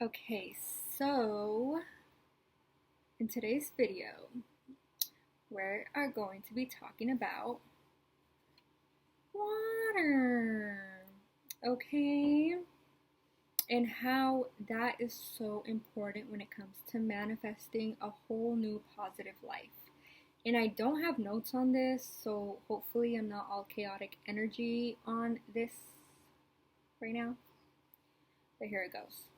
Okay, so in today's video, we are going to be talking about water, okay? And how that is so important when it comes to manifesting a whole new positive life. And I don't have notes on this, so hopefully I'm not all chaotic energy on this right now. But here it goes.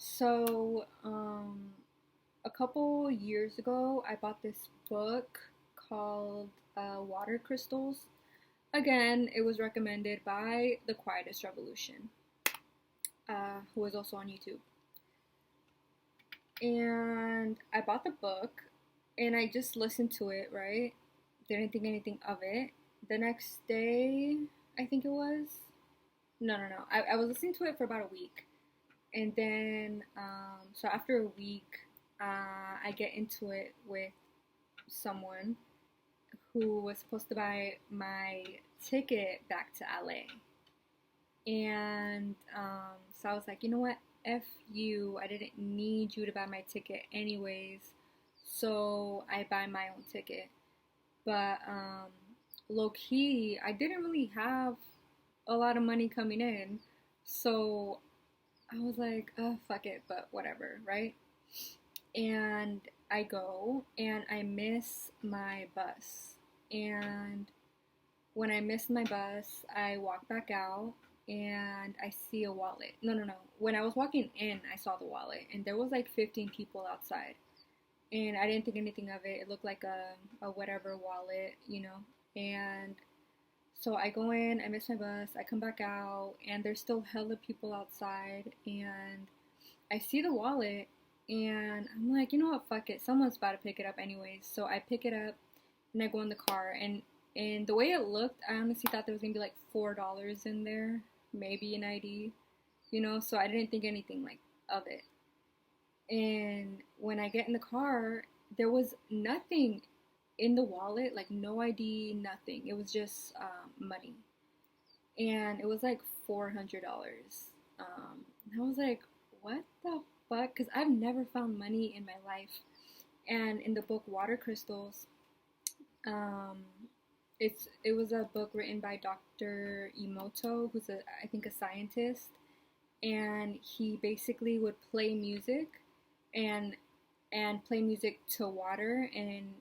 So, a couple years ago, I bought this book called Water Crystals. Again, it was recommended by The Quietest Revolution, who was also on YouTube. And I bought the book and I just listened to it, right? Didn't think anything of it. The next day, I think it was. No. I was listening to it for about a week. And then, so after a week, I get into it with someone who was supposed to buy my ticket back to LA. And so I was like, you know what? F you. I didn't need you to buy my ticket anyways. So I buy my own ticket. But low key, I didn't really have a lot of money coming in. So I was like, oh, fuck it, but whatever, right? And I go and I miss my bus. And when I miss my bus, I walk back out and I see a wallet. No. When I was walking in, I saw the wallet and there was like 15 people outside. And I didn't think anything of it. It looked like a whatever wallet, And so I go in, I miss my bus, I come back out, and there's still hella people outside, and I see the wallet, and I'm like, you know what, fuck it, someone's about to pick it up anyways. So I pick it up, and I go in the car, and the way it looked, I honestly thought there was gonna be like $4 in there, maybe an ID, so I didn't think anything like of it. And when I get in the car, there was nothing in the wallet, like no ID, nothing. It was just money, and it was like $400. I was like, what the fuck? Because I've never found money in my life. And in the book Water Crystals, um, it was a book written by Dr. Emoto, who's I think a scientist, and he basically would play music and play music to water and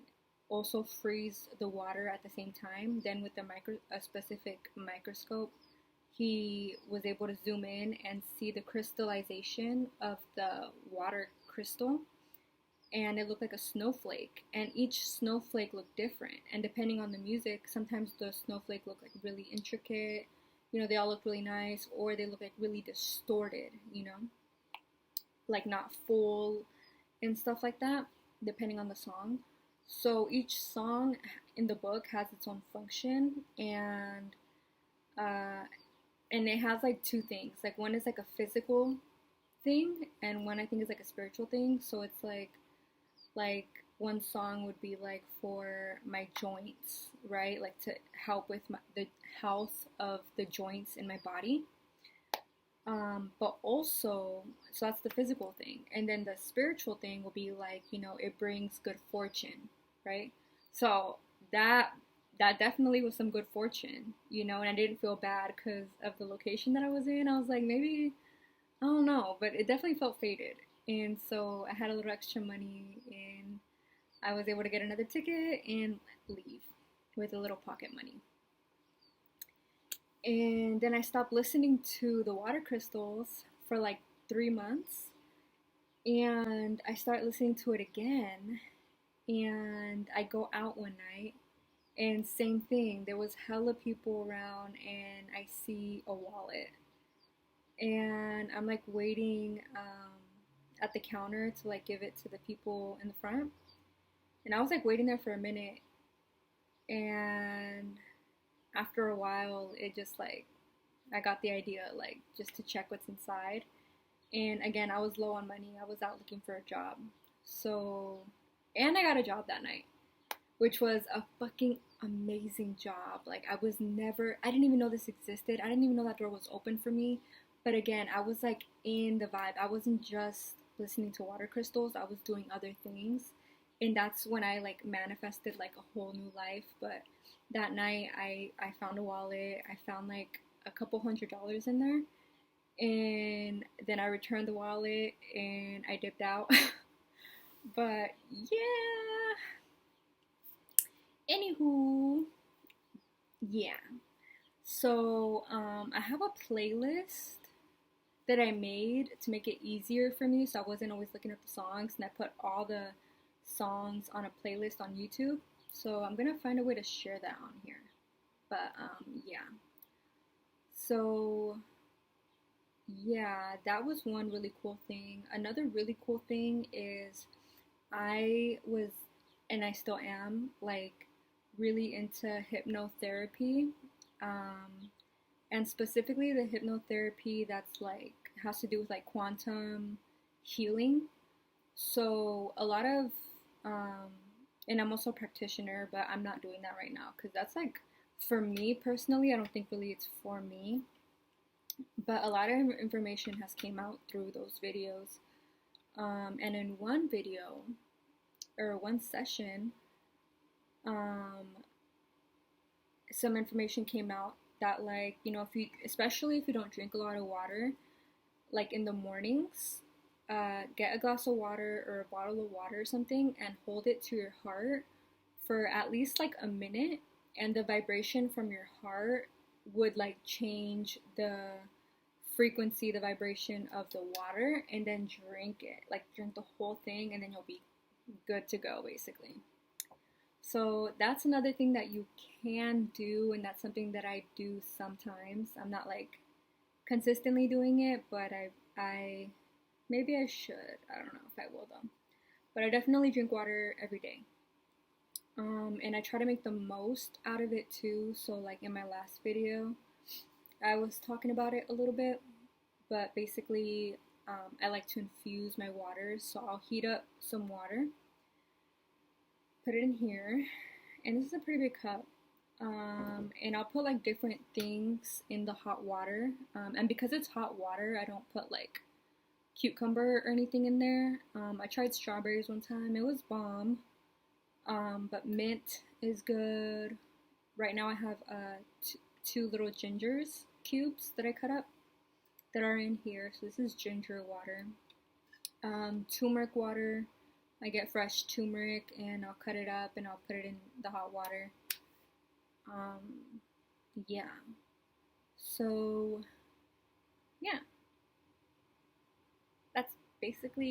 also freeze the water at the same time. Then with a specific microscope, he was able to zoom in and see the crystallization of the water crystal, and it looked like a snowflake, and each snowflake looked different, and depending on the music, sometimes the snowflake looked like really intricate, they all look really nice, or they look like really distorted, like not full and stuff like that, depending on the song. So each song in the book has its own function, and it has like two things. Like one is like a physical thing, and one I think is like a spiritual thing. So it's like one song would be like for my joints, right? Like to help with the health of the joints in my body. But also, so that's the physical thing. And then the spiritual thing will be like, it brings good fortune, right? So that definitely was some good fortune, and I didn't feel bad because of the location that I was in. I was like, maybe, I don't know, but it definitely felt faded. And so I had a little extra money, and I was able to get another ticket and leave with a little pocket money. And then I stopped listening to the Water Crystals for like 3 months, and I start listening to it again, and I go out one night, and same thing, there was hella people around, and I see a wallet, and I'm like waiting at the counter to like give it to the people in the front, and I was like waiting there for a minute, and after a while, it just like, I got the idea, like, just to check what's inside. And again, I was low on money. I was out looking for a job. So, and I got a job that night, which was a fucking amazing job. Like, I didn't even know this existed. I didn't even know that door was open for me. But again, I was like in the vibe. I wasn't just listening to water crystals, I was doing other things. And that's when I like manifested like a whole new life. But that night I found a wallet. I found like a couple $100 in there. And then I returned the wallet and I dipped out. But yeah. Anywho, yeah. So I have a playlist that I made to make it easier for me, so I wasn't always looking up the songs, and I put all the songs on a playlist on YouTube. So I'm gonna find a way to share that on here. But yeah. So yeah, that was one really cool thing. Another really cool thing is I was, and I still am, like really into hypnotherapy. Um, and specifically the hypnotherapy that's like has to do with like quantum healing. So a lot of um, and I'm also a practitioner, but I'm not doing that right now because that's like for me personally. I don't think really it's for me, but a lot of information has came out through those videos. And in one video or one session, um, some information came out that like if you, especially if you don't drink a lot of water, like in the mornings, get a glass of water or a bottle of water or something and hold it to your heart for at least like a minute, and the vibration from your heart would like change the frequency, the vibration of the water, and then drink it. Like drink the whole thing, and then you'll be good to go, basically. So that's another thing that you can do, and that's something that I do sometimes. I'm not like consistently doing it, but I maybe I should. I don't know if I will though. But I definitely drink water every day. And I try to make the most out of it too. So like in my last video, I was talking about it a little bit, but basically, I like to infuse my water. So I'll heat up some water, put it in here, and this is a pretty big cup. And I'll put like different things in the hot water. And because it's hot water, I don't put like cucumber or anything in there. I tried strawberries one time, it was bomb. But mint is good. Right now I have two little gingers cubes that I cut up that are in here. So this is ginger water. Turmeric water. I get fresh turmeric and I'll cut it up and I'll put it in the hot water. Yeah. So yeah, that's basically